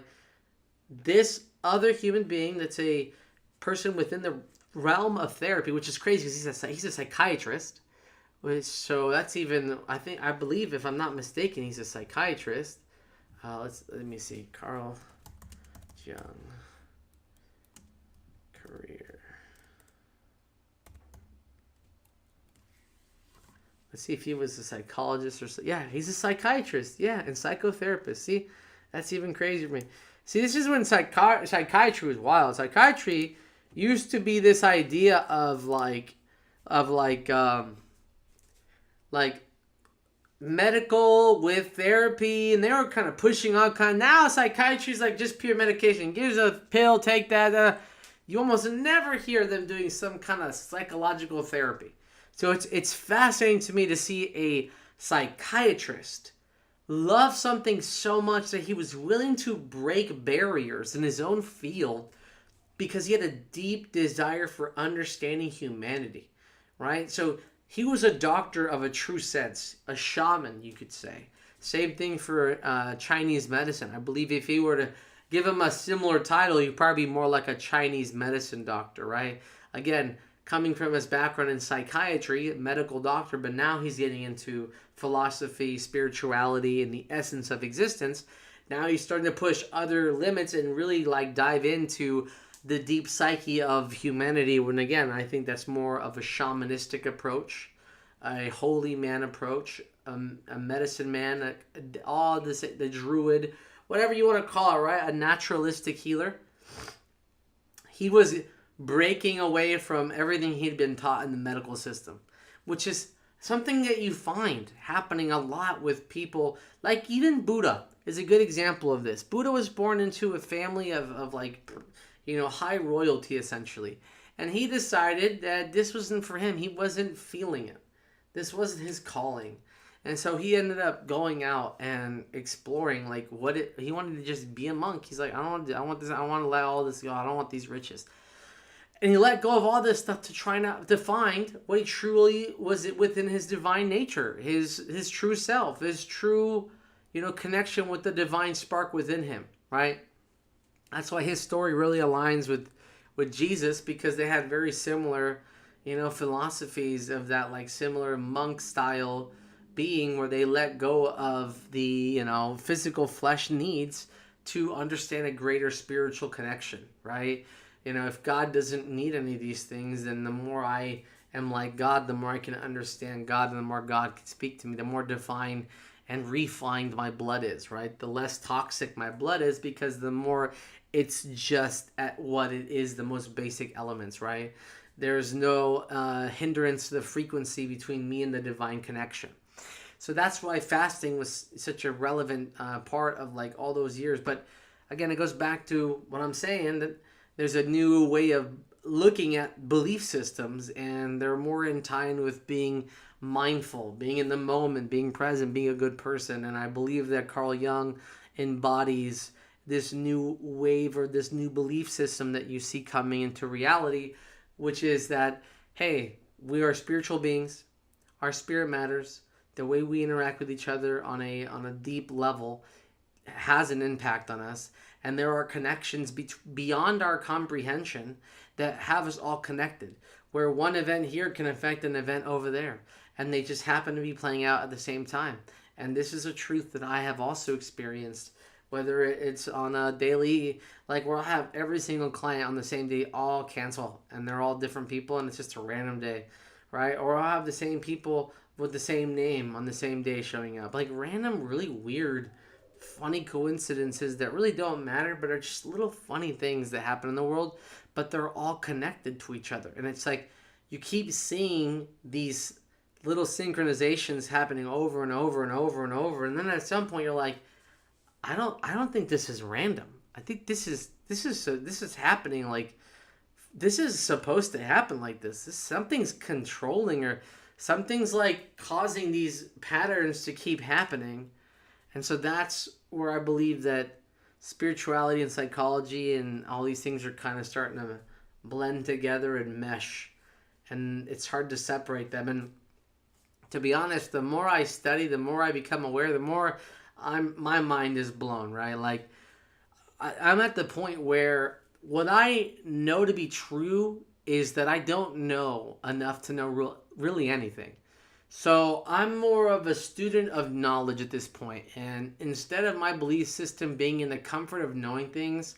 This other human being that's a person within the realm of therapy, which is crazy because he's a psychiatrist. So that's even, I believe, if I'm not mistaken, he's a psychiatrist. Let me see, Carl Jung career. Let's see if he was a psychologist or so. Yeah, he's a psychiatrist. Yeah, and psychotherapist. See, that's even crazier for me. See, this is when psychiatry was wild. Psychiatry used to be this idea of medical with therapy, and they were kind of pushing on now psychiatry is just pure medication. Gives a pill, take that. You almost never hear them doing some kind of psychological therapy. So it's fascinating to me to see a psychiatrist love something so much that he was willing to break barriers in his own field because he had a deep desire for understanding humanity, right? So he was a doctor of a true sense, a shaman, you could say. Same thing for Chinese medicine. I believe if he were to give him a similar title, he'd probably be more like a Chinese medicine doctor, right? Again, coming from his background in psychiatry, medical doctor, but now he's getting into philosophy, spirituality, and the essence of existence. Now he's starting to push other limits and really dive into the deep psyche of humanity, when again I think that's more of a shamanistic approach, a holy man approach, a medicine man, the druid, whatever you want to call it, right? A naturalistic healer. He was breaking away from everything he'd been taught in the medical system, which is something that you find happening a lot with people. Even Buddha is a good example of this. Buddha was born into a family of high royalty, essentially. And he decided that this wasn't for him. He wasn't feeling it. This wasn't his calling. And so he ended up going out and exploring he wanted to just be a monk. He's like, I want to let all this go. I don't want these riches. And he let go of all this stuff to try to find what he truly was within his divine nature, his true self, his true, connection with the divine spark within him, right? That's why his story really aligns with Jesus, because they had very similar, philosophies of that similar monk style being, where they let go of the, physical flesh needs to understand a greater spiritual connection, right? If God doesn't need any of these things, then the more I am like God, the more I can understand God, and the more God can speak to me, the more divine and refined my blood is, right? The less toxic my blood is, because the more It's just at what it is, the most basic elements, right? There's no hindrance to the frequency between me and the divine connection. So that's why fasting was such a relevant part of like all those years. But again, it goes back to what I'm saying, that there's a new way of looking at belief systems, and they're more in time with being mindful, being in the moment, being present, being a good person. And I believe that Carl Jung embodies this new wave or this new belief system that you see coming into reality, which is that, hey, we are spiritual beings, our spirit matters, the way we interact with each other on a deep level has an impact on us, and there are connections beyond our comprehension that have us all connected, where one event here can affect an event over there, and they just happen to be playing out at the same time. And this is a truth that I have also experienced, whether it's on a daily, like where I have every single client on the same day all cancel, and they're all different people, and it's just a random day, right? Or I'll have the same people with the same name on the same day showing up, like random, really weird, funny coincidences that really don't matter, but are just little funny things that happen in the world, but they're all connected to each other. And it's like you keep seeing these little synchronizations happening over and over and over and over, and then at some point you're like, I don't think this is random. I think this is happening, like this is supposed to happen like this. Something's controlling, or something's like causing these patterns to keep happening. And so that's where I believe that spirituality and psychology and all these things are kind of starting to blend together and mesh. And it's hard to separate them. And to be honest, the more I study, the more I become aware, the more my mind is blown, right? Like I'm at the point where what I know to be true is that I don't know enough to know really anything. So I'm more of a student of knowledge at this point, and instead of my belief system being in the comfort of knowing things,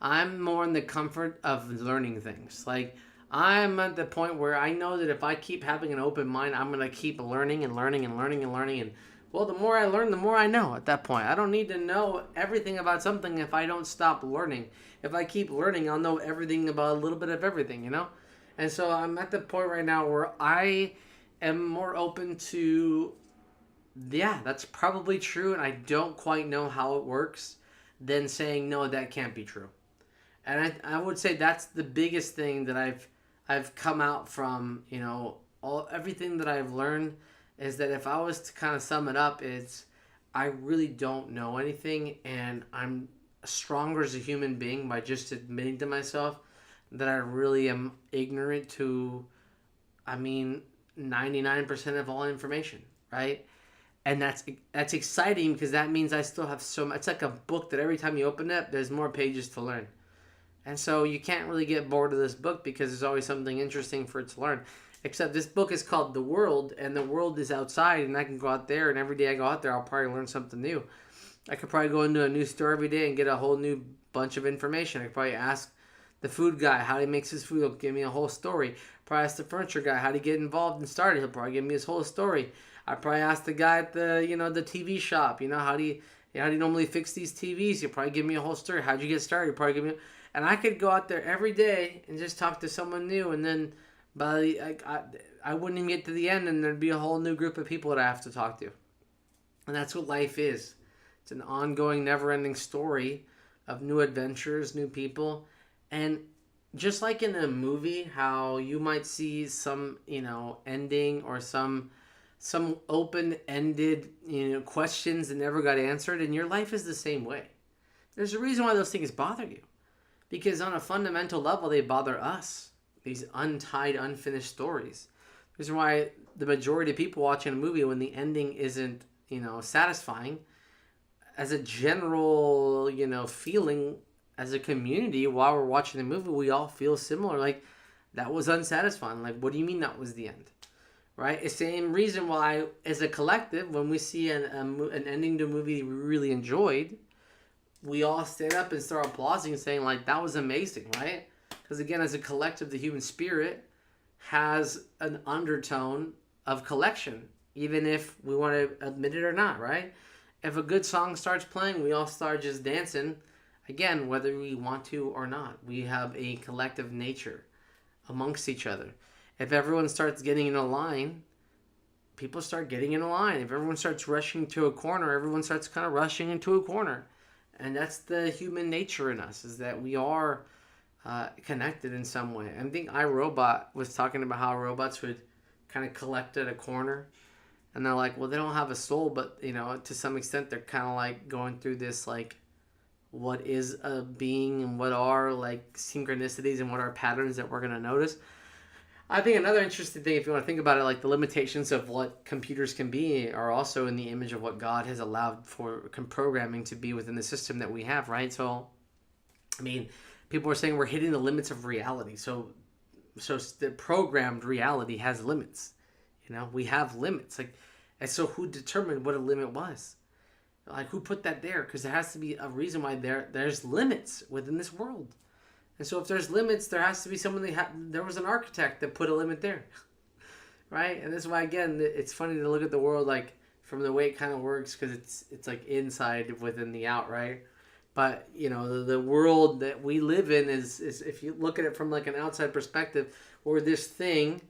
I'm more in the comfort of learning things. Like I'm at the point where I know that if I keep having an open mind, I'm gonna keep learning and learning and learning and learning. And well, the more I learn, the more I know at that point. I don't need to know everything about something if I don't stop learning. If I keep learning, I'll know everything about a little bit of everything, you know? And so I'm at the point right now where I am more open to, yeah, that's probably true, and I don't quite know how it works, than saying, no, that can't be true. And I would say that's the biggest thing that I've come out from, everything that I've learned is that if I was to kind of sum it up, it's I really don't know anything, and I'm stronger as a human being by just admitting to myself that I really am ignorant to, 99% of all information, right? And that's exciting because that means I still have so much. It's like a book that every time you open it, there's more pages to learn. And so you can't really get bored of this book because there's always something interesting for it to learn. Except this book is called The World, and the world is outside, and I can go out there, and every day I go out there, I'll probably learn something new. I could probably go into a new store every day and get a whole new bunch of information. I could probably ask the food guy how he makes his food. He'll give me a whole story. Probably ask the furniture guy how to get involved and started. He'll probably give me his whole story. I probably ask the guy at the TV shop, how do you normally fix these TVs? He'll probably give me a whole story. How'd you get started? He'll probably give me, and I could go out there every day and just talk to someone new, and then I wouldn't even get to the end, and there'd be a whole new group of people that I have to talk to. And that's what life is. It's an ongoing, never-ending story of new adventures, new people. And just like in a movie, how you might see some, ending or some open-ended, questions that never got answered, and your life is the same way. There's a reason why those things bother you. Because on a fundamental level, they bother us. These untied, unfinished stories. This is why the majority of people watching a movie, when the ending isn't, satisfying, as a general, feeling as a community while we're watching the movie, we all feel similar. Like, that was unsatisfying. Like, what do you mean that was the end? Right? It's the same reason why, as a collective, when we see an ending to a movie we really enjoyed, we all stand up and start applauding, saying, like, that was amazing, right? Because again, as a collective, the human spirit has an undertone of collection, even if we want to admit it or not, right? If a good song starts playing, we all start just dancing Again, whether we want to or not, we have a collective nature amongst each other. If everyone starts getting in a line, people start getting in a line. If everyone starts rushing to a corner, everyone starts kind of rushing into a corner. And that's the human nature in us, is that we are connected in some way. I think iRobot was talking about how robots would kind of collect at a corner. And they're like, well, they don't have a soul, but, to some extent, they're kind of like going through this, like, what is a being and what are, like, synchronicities and what are patterns that we're going to notice. I think another interesting thing, if you want to think about it, like the limitations of what computers can be are also in the image of what God has allowed for programming to be within the system that we have, right? So, I mean, people are saying we're hitting the limits of reality. So the programmed reality has limits. We have limits. Like, and so who determined what a limit was? Like, who put that there? Because there has to be a reason why there's limits within this world. And so if there's limits, there has to be someone there was an architect that put a limit there. Right? And this is why, again, it's funny to look at the world like from the way it kind of works, because it's like inside within the out, right? But, the world that we live in is if you look at it from like an outside perspective, we're this thing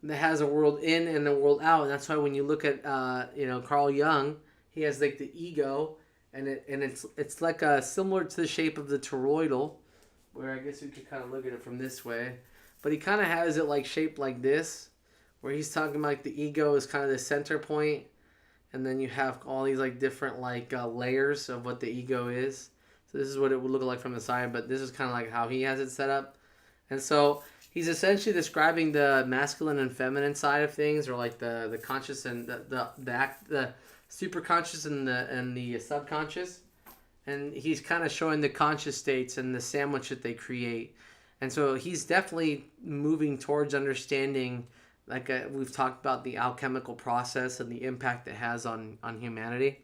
that has a world in and a world out. And that's why when you look at, Carl Jung, he has like the ego, and it's like similar to the shape of the toroidal, where I guess you could kind of look at it from this way. But he kind of has it like shaped like this, where he's talking about like the ego is kind of the center point, and then you have all these like different like layers of what the ego is. So this is what it would look like from the side, but this is kind of like how he has it set up. And so he's essentially describing the masculine and feminine side of things, or like the conscious and the super conscious and the subconscious. And he's kind of showing the conscious states and the sandwich that they create. And so he's definitely moving towards understanding, like we've talked about, the alchemical process and the impact it has on humanity.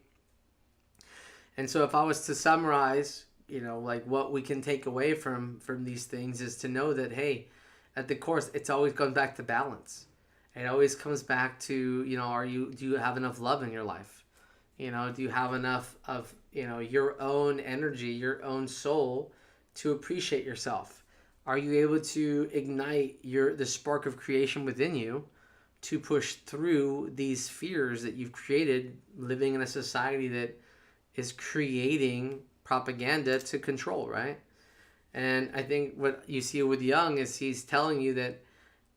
And so if I was to summarize, like what we can take away from these things is to know that, hey, at the core, it's always comes back to balance. It always comes back to, do you have enough love in your life? Do you have enough of, your own energy, your own soul to appreciate yourself? Are you able to ignite the spark of creation within you to push through these fears that you've created living in a society that is creating propaganda to control, right? And I think what you see with Jung is he's telling you that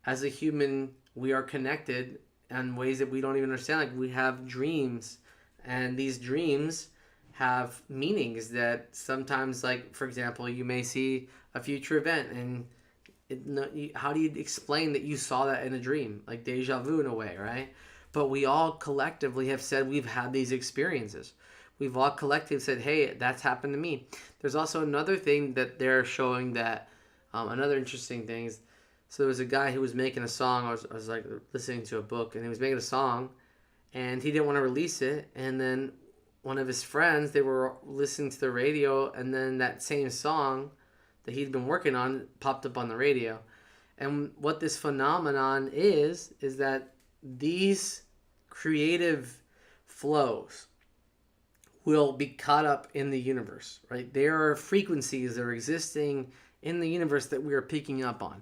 as a human, we are connected in ways that we don't even understand. Like, we have dreams, and these dreams have meanings that sometimes, like, for example, you may see a future event, and how do you explain that you saw that in a dream? Like deja vu in a way, right? But we all collectively have said we've had these experiences. We've all collectively said, hey, that's happened to me. There's also another thing that they're showing that, another interesting thing is, so there was a guy who was making a song. I was like listening to a book, and he was making a song, and he didn't want to release it. And then one of his friends, they were listening to the radio, and then that same song that he'd been working on popped up on the radio. And what this phenomenon is that these creative flows will be caught up in the universe, right? There are frequencies that are existing in the universe that we are picking up on.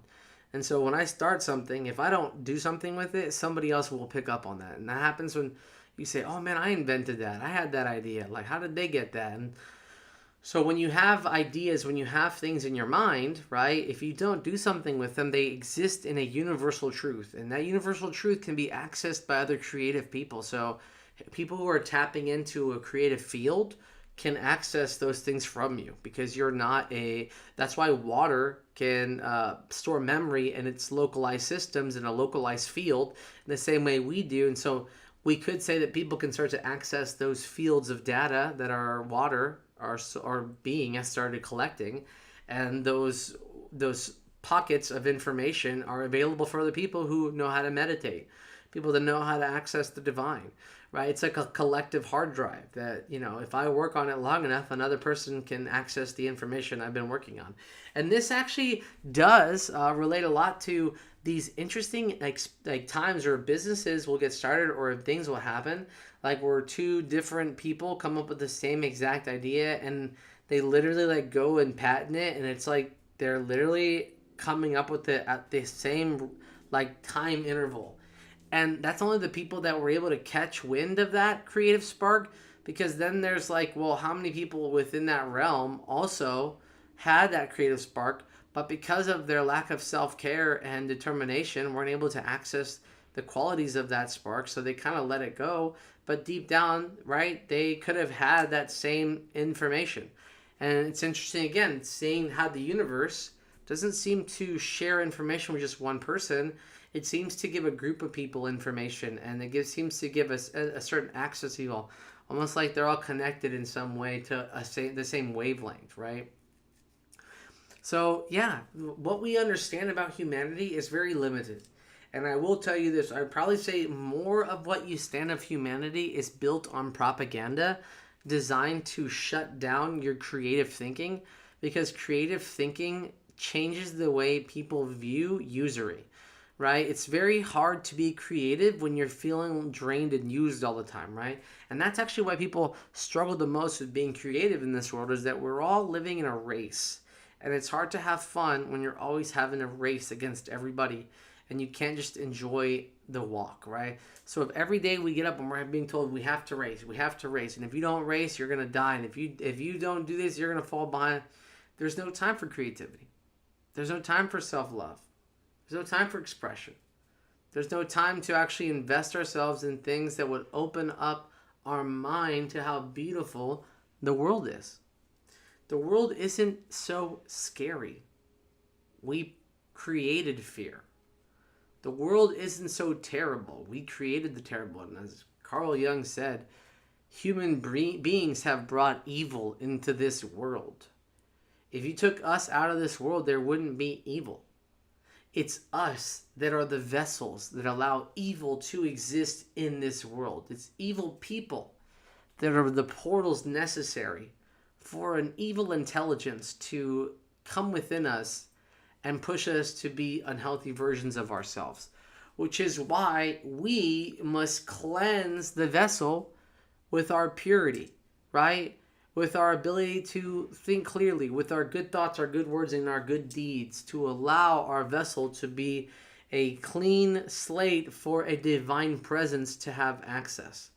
And so when I start something, if I don't do something with it, somebody else will pick up on that. And that happens when you say, oh man, I invented that. I had that idea. Like, how did they get that? And so when you have ideas, when you have things in your mind, right, if you don't do something with them, they exist in a universal truth. And that universal truth can be accessed by other creative people. So people who are tapping into a creative field can access those things from you, because you're not that's why water can store memory in its localized systems in a localized field in the same way we do. And so we could say that people can start to access those fields of data that our water, our being has started collecting, and those pockets of information are available for other people who know how to meditate, people that know how to access the divine, right? It's like a collective hard drive that, if I work on it long enough, another person can access the information I've been working on. And this actually does relate a lot to these interesting like times where businesses will get started or things will happen, like where two different people come up with the same exact idea, and they literally like go and patent it, and it's like they're literally coming up with it at the same like time interval. And that's only the people that were able to catch wind of that creative spark, because then there's like, well, how many people within that realm also had that creative spark, but because of their lack of self-care and determination weren't able to access the qualities of that spark, so they kind of let it go. But deep down, right, they could have had that same information. And it's interesting again seeing how the universe doesn't seem to share information with just one person. It seems to give a group of people information, and seems to give us a certain access to all, almost like they're all connected in some way to the same wavelength, right? So yeah, what we understand about humanity is very limited. And I will tell you this, I'd probably say more of what you stand of humanity is built on propaganda designed to shut down your creative thinking, because creative thinking changes the way people view usury, right? It's very hard to be creative when you're feeling drained and used all the time, right? And that's actually why people struggle the most with being creative in this world, is that we're all living in a race. And it's hard to have fun when you're always having a race against everybody, and you can't just enjoy the walk, right? So if every day we get up and we're being told we have to race, and if you don't race, you're gonna die, and if you don't do this, you're gonna fall behind. There's no time for creativity. There's no time for self-love. There's no time for expression. There's no time to actually invest ourselves in things that would open up our mind to how beautiful the world is. The world isn't so scary. We created fear. The world isn't so terrible. We created the terrible. And as Carl Jung said, human beings have brought evil into this world. If you took us out of this world, there wouldn't be evil. It's us that are the vessels that allow evil to exist in this world. It's evil people that are the portals necessary for an evil intelligence to come within us and push us to be unhealthy versions of ourselves, which is why we must cleanse the vessel with our purity, right? With our ability to think clearly, with our good thoughts, our good words, and our good deeds, to allow our vessel to be a clean slate for a divine presence to have access.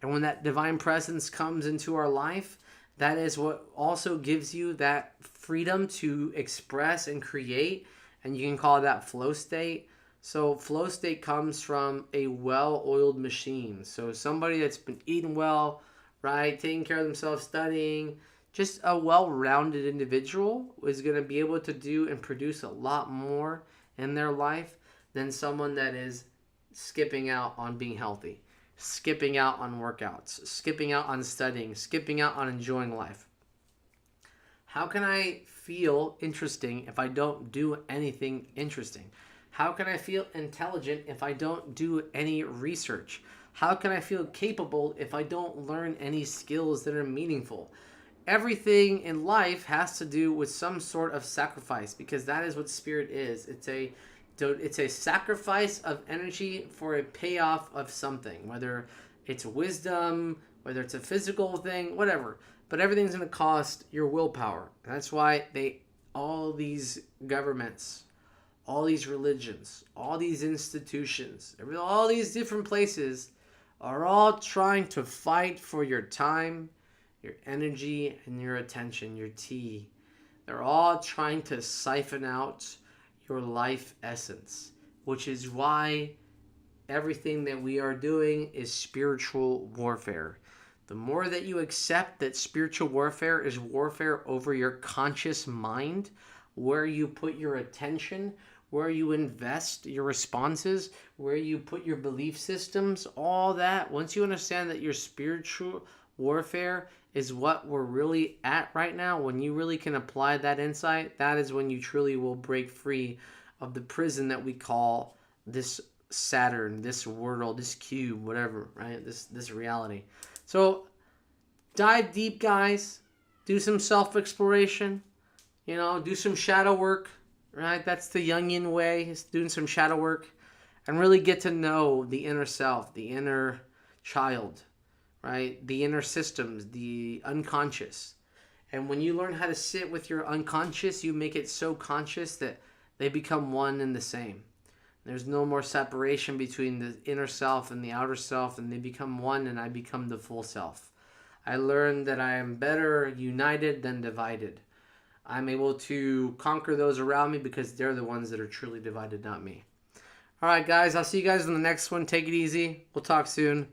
And when that divine presence comes into our life, that is what also gives you that freedom to express and create, and you can call that flow state. So flow state comes from a well-oiled machine. So somebody that's been eating well, right, taking care of themselves, studying, just a well-rounded individual is going to be able to do and produce a lot more in their life than someone that is skipping out on being healthy, skipping out on workouts, skipping out on studying, skipping out on enjoying life. How can I feel interesting if I don't do anything interesting? How can I feel intelligent if I don't do any research? How can I feel capable if I don't learn any skills that are meaningful? Everything in life has to do with some sort of sacrifice, because that is what spirit is. It's a sacrifice of energy for a payoff of something, whether it's wisdom, whether it's a physical thing, whatever. But everything's going to cost your willpower. That's why all these governments, all these religions, all these institutions, all these different places are all trying to fight for your time, your energy, and your attention, your tea. They're all trying to siphon out your life essence, which is why everything that we are doing is spiritual warfare. The more that you accept that spiritual warfare is warfare over your conscious mind, where you put your attention, where you invest your responses, where you put your belief systems, all that, once you understand that your spiritual warfare is what we're really at right now, when you really can apply that insight, that is when you truly will break free of the prison that we call this Saturn, this world, this cube, whatever, right? This reality. So dive deep, guys. Do some self-exploration. Do some shadow work, right? That's the Jungian way, is doing some shadow work, and really get to know the inner self, the inner child, right? The inner systems, the unconscious. And when you learn how to sit with your unconscious, you make it so conscious that they become one and the same. There's no more separation between the inner self and the outer self, and they become one, and I become the full self. I learned that I am better united than divided. I'm able to conquer those around me because they're the ones that are truly divided, not me. All right, guys, I'll see you guys in the next one. Take it easy. We'll talk soon.